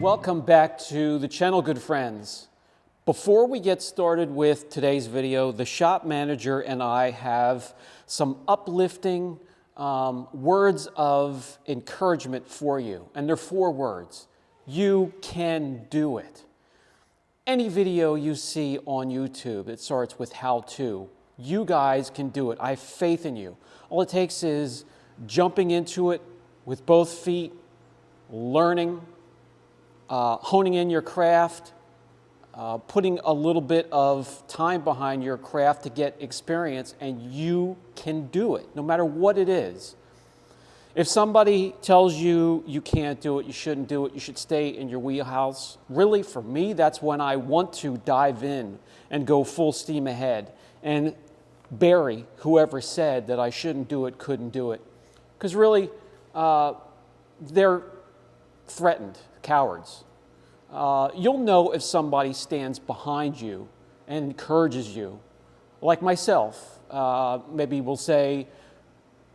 Welcome back to the channel, good friends. Before we get started with today's video, the shop manager and I have some uplifting words of encouragement for you. And they're 4 words. You can do it. Any video you see on YouTube, it starts with how to. You guys can do it. I have faith in you. All it takes is jumping into it with both feet, learning, honing in your craft, putting a little bit of time behind your craft to get experience, and you can do it, no matter what it is. If somebody tells you you can't do it, you shouldn't do it, you should stay in your wheelhouse, really for me, that's when I want to dive in and go full steam ahead and bury whoever said that I shouldn't do it, couldn't do it. Because really, they're threatened, cowards. You'll know if somebody stands behind you and encourages you. Like myself, maybe we'll say,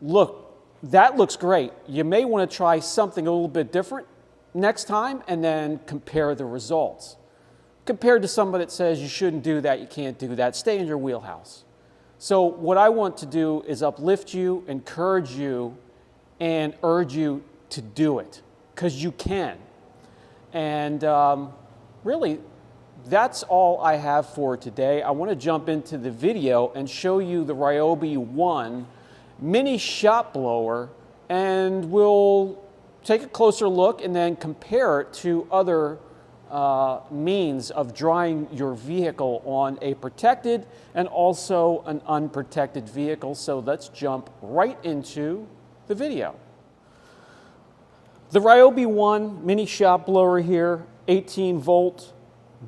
look, that looks great. You may want to try something a little bit different next time and then compare the results. Compared to somebody that says you shouldn't do that, you can't do that, stay in your wheelhouse. So what I want to do is uplift you, encourage you, and urge you to do it, because you can. And really, that's all I have for today. I want to jump into the video and show you the RYOBI ONE mini shop blower, and we'll take a closer look and then compare it to other means of drying your vehicle on a protected and also an unprotected vehicle. So let's jump right into the video. The RYOBI ONE mini shop blower here, 18-volt,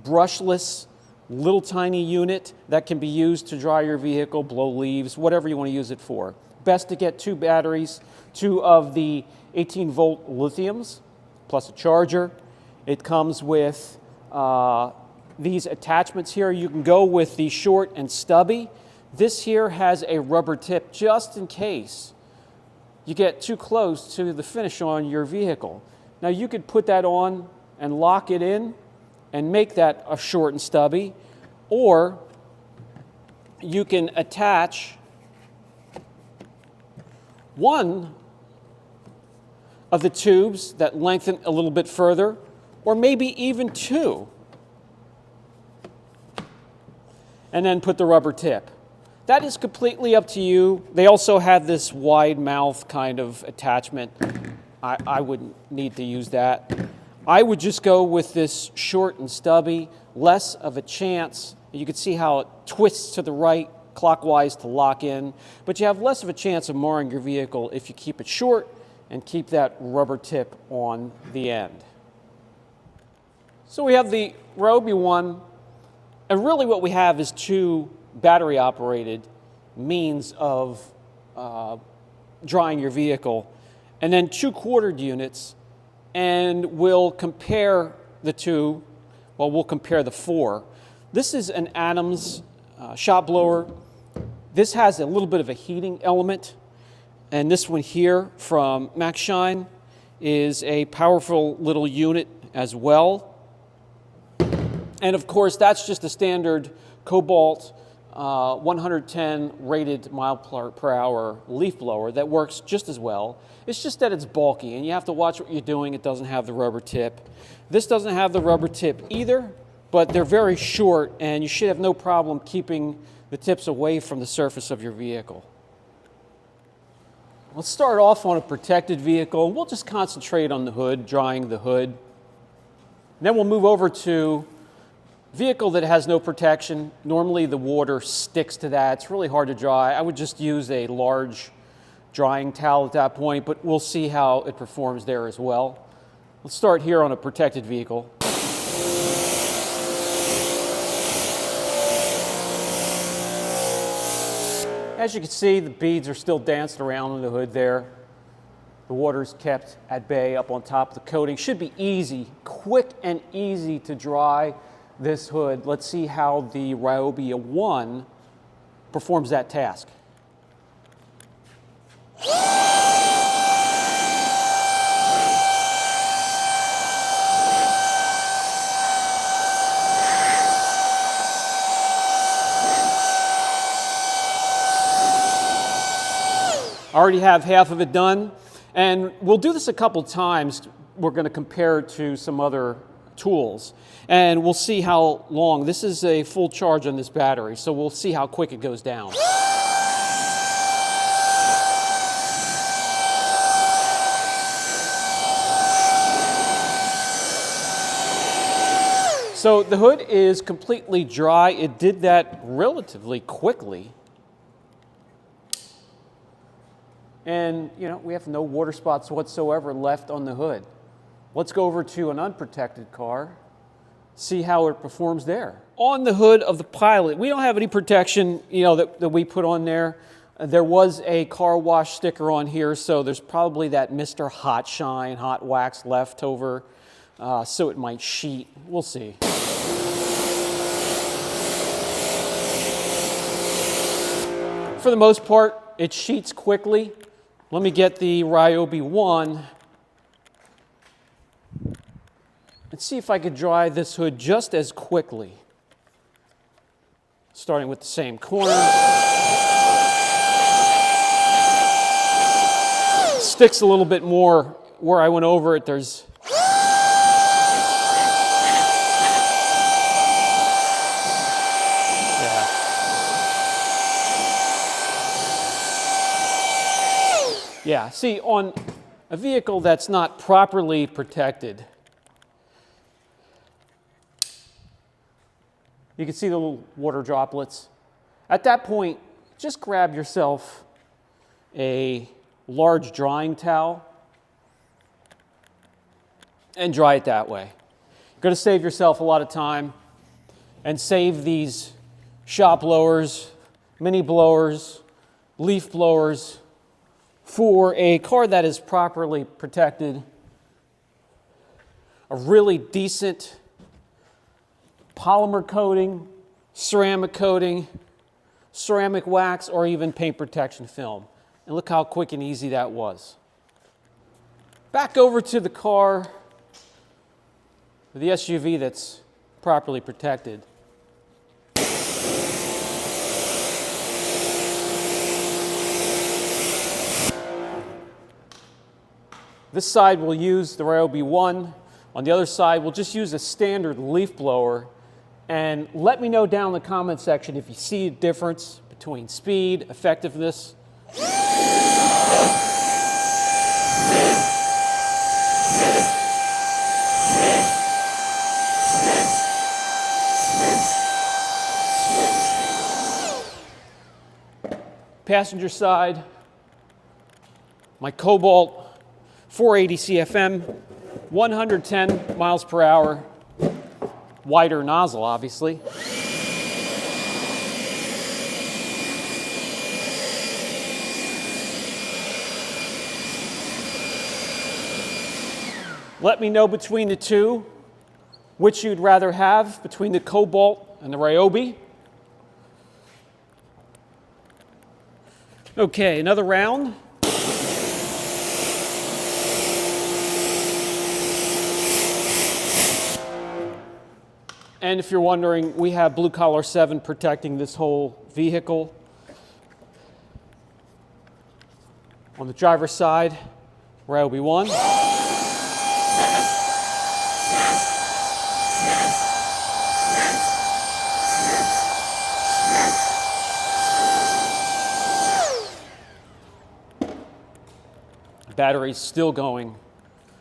brushless, little tiny unit that can be used to dry your vehicle, blow leaves, whatever you want to use it for. Best to get 2 batteries, 2 of the 18-volt lithiums, plus a charger. It comes with these attachments here. You can go with the short and stubby. This here has a rubber tip just in case you get too close to the finish on your vehicle. Now you could put that on and lock it in and make that a short and stubby, or you can attach one of the tubes that lengthen a little bit further, or maybe even 2, and then put the rubber tip. That is completely up to you. They also have this wide mouth kind of attachment. I wouldn't need to use that. I would just go with this short and stubby, less of a chance. You can see how it twists to the right clockwise to lock in, but you have less of a chance of marring your vehicle if you keep it short and keep that rubber tip on the end. So we have the RYOBI ONE, and really what we have is 2 battery-operated means of drying your vehicle, and then 2 quartered units, and we'll compare the 2, well, we'll compare the 4. This is an Adams shop blower. This has a little bit of a heating element, and this one here from Max Shine is a powerful little unit as well. And of course, that's just a standard Cobalt 110 rated mile per hour leaf blower that works just as well. It's just that it's bulky and you have to watch what you're doing. It doesn't have the rubber tip. This doesn't have the rubber tip either, but they're very short and you should have no problem keeping the tips away from the surface of your vehicle. Let's start off on a protected vehicle. We'll just concentrate on the hood, drying the hood. Then we'll move over to vehicle that has no protection. Normally the water sticks to that. It's really hard to dry. I would just use a large drying towel at that point, but we'll see how it performs there as well. Let's start here on a protected vehicle. As you can see, the beads are still dancing around on the hood there. The water's kept at bay up on top of the coating. Should be easy, quick and easy to dry this hood. Let's see how the RYOBI ONE performs that task. I already have half of it done, and we'll do this a couple times. We're going to compare it to some other tools, and we'll see how long. This is a full charge on this battery, so we'll see how quick it goes down. So the hood is completely dry. It did that relatively quickly. And, you know, we have no water spots whatsoever left on the hood. Let's go over to an unprotected car, see how it performs there. On the hood of the Pilot, we don't have any protection, you know, that we put on there. There was a car wash sticker on here, so there's probably that Mr. Hot Shine, hot wax left over, so it might sheet. We'll see. For the most part, it sheets quickly. Let me get the RYOBI ONE and see if I could dry this hood just as quickly. Starting with the same corner. Sticks a little bit more where I went over it. There's yeah, see, on a vehicle that's not properly protected, you can see the little water droplets. At that point, just grab yourself a large drying towel and dry it that way. You're going to save yourself a lot of time and save these shop blowers, mini blowers, leaf blowers, for a car that is properly protected. A really decent polymer coating, ceramic wax, or even paint protection film. And look how quick and easy that was. Back over to the car, the SUV that's properly protected. This side we'll use the RYOBI ONE. On the other side, we'll just use a standard leaf blower. And let me know down in the comment section if you see a difference between speed, effectiveness. Passenger side, my Cobalt 480 CFM, 110 miles per hour, wider nozzle, obviously. Let me know between the two which you'd rather have, between the Cobalt and the RYOBI. Okay, another round. And if you're wondering, we have Blue Collar 7 protecting this whole vehicle. On the driver's side, RYOBI ONE. Battery's still going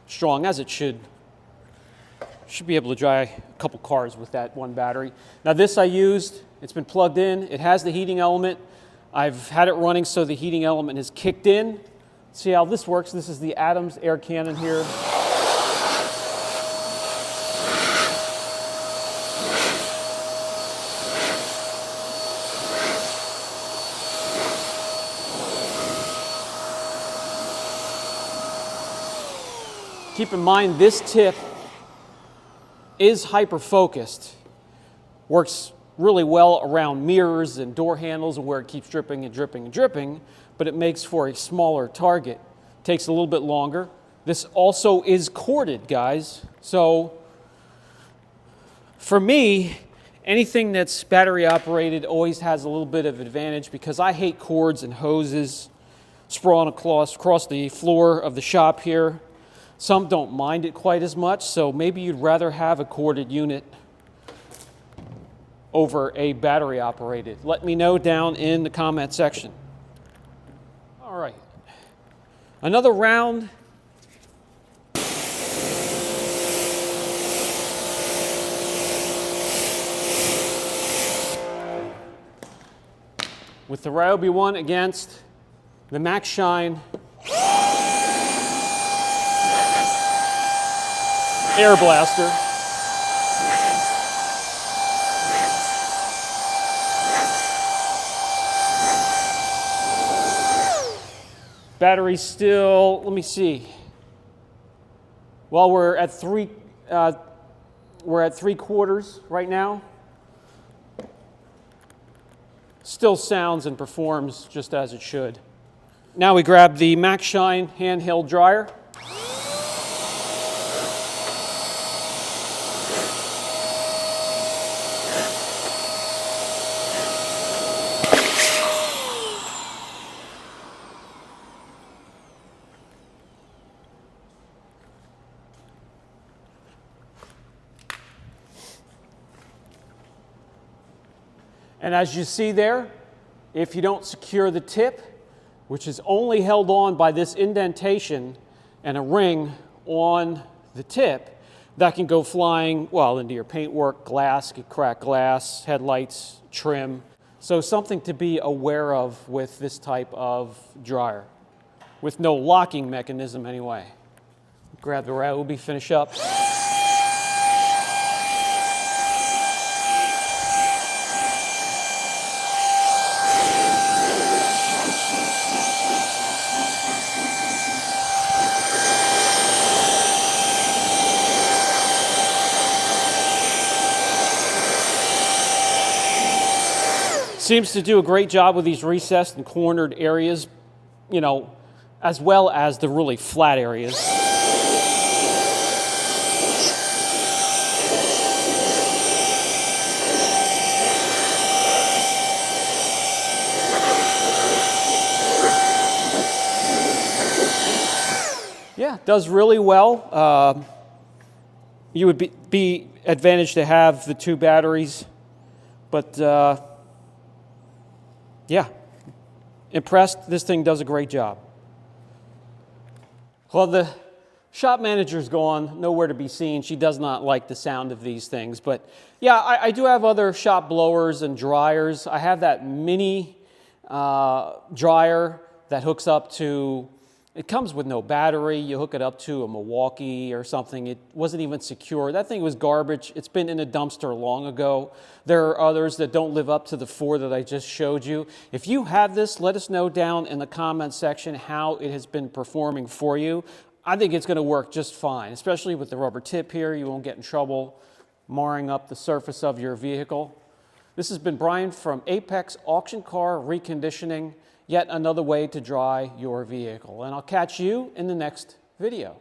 strong, as it should. Should be able to dry a couple cars with that one battery. Now this I used, it's been plugged in. It has the heating element. I've had it running so the heating element is kicked in. See how this works. This is the Adams air cannon here. Keep in mind this tip is hyper-focused. Works really well around mirrors and door handles and where it keeps dripping and dripping and dripping, but it makes for a smaller target. Takes a little bit longer. This also is corded, guys. So for me, anything that's battery operated always has a little bit of advantage because I hate cords and hoses. sprawling across the floor of the shop here. Some don't mind it quite as much, so maybe you'd rather have a corded unit over a battery operated. Let me know down in the comment section. All right, another round. With the Ryobi ONE against the Max Shine Air Blaster. Battery still, let me see. Well, we're at three quarters right now. Still sounds and performs just as it should. Now we grab the Max Shine handheld dryer. And as you see there, if you don't secure the tip, which is only held on by this indentation and a ring on the tip, that can go flying, well, into your paintwork, glass, could crack glass, headlights, trim. So something to be aware of with this type of dryer, with no locking mechanism anyway. Grab the Ryobi, finish up. Seems to do a great job with these recessed and cornered areas, you know, as well as the really flat areas. Yeah, does really well. You would be advantaged to have the two batteries, but yeah, impressed. This thing does a great job. Well, the shop manager's gone, nowhere to be seen. She does not like the sound of these things. But yeah, I do have other shop blowers and dryers. I have that mini dryer that hooks up to, it comes with no battery. You hook it up to a Milwaukee or something. It wasn't even secure. That thing was garbage. It's been in a dumpster long ago. There are others that don't live up to the 4 that I just showed you. If you have this, let us know down in the comment section how it has been performing for you. I think it's going to work just fine, especially with the rubber tip here. You won't get in trouble marring up the surface of your vehicle. This has been Brian from Apex Auction Car Reconditioning. Yet another way to dry your vehicle. And I'll catch you in the next video.